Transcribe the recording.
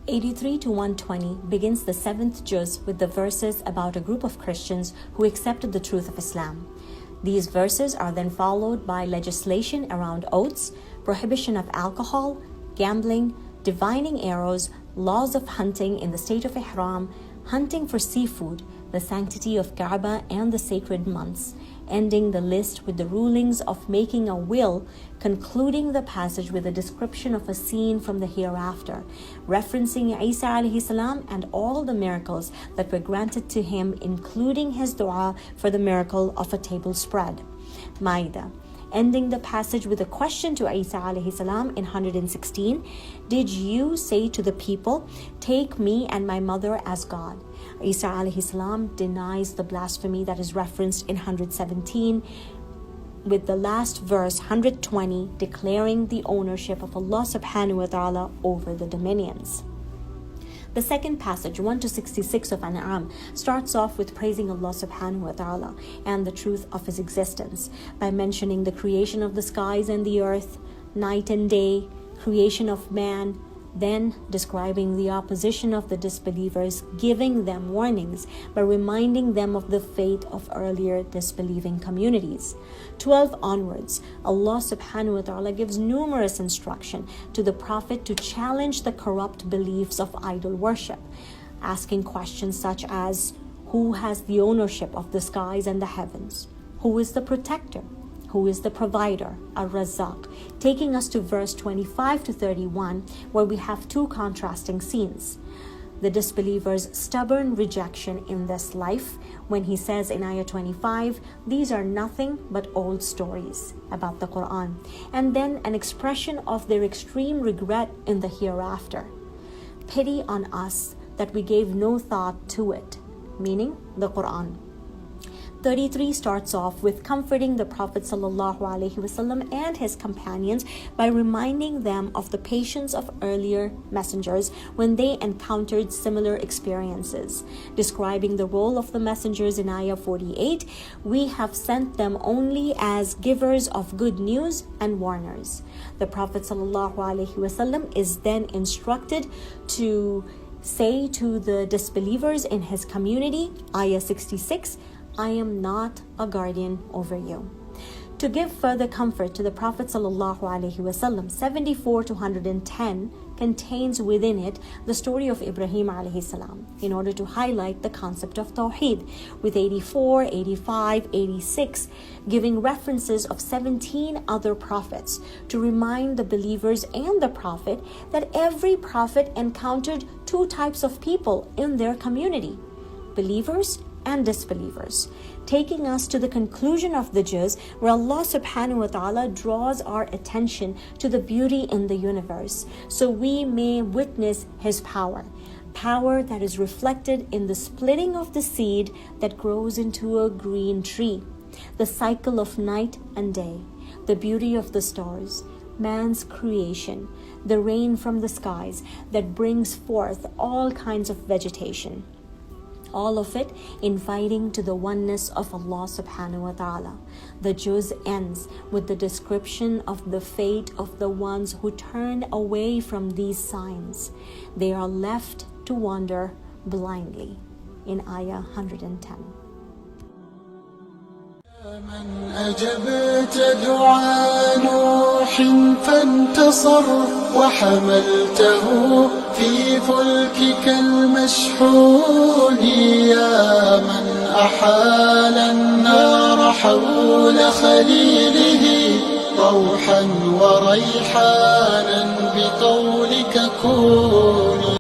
83 to 120 begins the 7th juz with the verses about a group of Christians who accepted the truth of Islam. These verses are then followed by legislation around oaths, prohibition of alcohol, gambling, divining arrows, laws of hunting in the state of Ihram, hunting for seafood, the sanctity of Kaaba and the sacred months, ending the list with the rulings of making a will, concluding the passage with a description of a scene from the hereafter, referencing Isa alayhi salam and all the miracles that were granted to him, including his dua for the miracle of a table spread. Ma'idah, ending the passage with a question to Isa alayhi salam in 116, did you say to the people, take me and my mother as God? Isa alayhi salam denies the blasphemy that is referenced in 117, with the last verse 120 declaring the ownership of Allah subhanahu wa ta'ala over the dominions. The second passage, 1 to 66 of An'am, starts off with praising Allah subhanahu wa ta'ala and the truth of His existence by mentioning the creation of the skies and the earth, night and day, creation of man, then describing the opposition of the disbelievers, giving them warnings by reminding them of the fate of earlier disbelieving communities. 12 onwards, Allah subhanahu wa ta'ala gives numerous instruction to the Prophet to challenge the corrupt beliefs of idol worship, asking questions such as, who has the ownership of the skies and the heavens? Who is the protector? Who is the provider, Ar-Razzaq, taking us to verse 25 to 31, where we have two contrasting scenes. The disbelievers' stubborn rejection in this life, when he says in ayah 25, these are nothing but old stories about the Quran, and then an expression of their extreme regret in the hereafter. Pity on us that we gave no thought to it, meaning the Quran. 33 starts off with comforting the Prophet ﷺ and his companions by reminding them of the patience of earlier messengers when they encountered similar experiences. Describing the role of the messengers in ayah 48, we have sent them only as givers of good news and warners. The Prophet ﷺ is then instructed to say to the disbelievers in his community, ayah 66, I am not a guardian over you. To give further comfort to the Prophet ﷺ, 74 to 110 contains within it the story of Ibrahim alayhi salam in order to highlight the concept of Tawheed, with 84, 85, 86 giving references of 17 other prophets to remind the believers and the Prophet that every prophet encountered two types of people in their community, believers and disbelievers, taking us to the conclusion of the juz where Allah subhanahu wa ta'ala draws our attention to the beauty in the universe so we may witness His power that is reflected in the splitting of the seed that grows into a green tree, the cycle of night and day, the beauty of the stars, man's creation, the rain from the skies that brings forth all kinds of vegetation. All of it inviting to the oneness of Allah subhanahu wa ta'ala. The juz ends with the description of the fate of the ones who turn away from these signs. They are left to wander blindly in ayah 110. من أجبت دعاء نوح فانتصر وحملته في فلكك المشحون يا من أحال النار حول خليله روحا وريحانا بقولك كن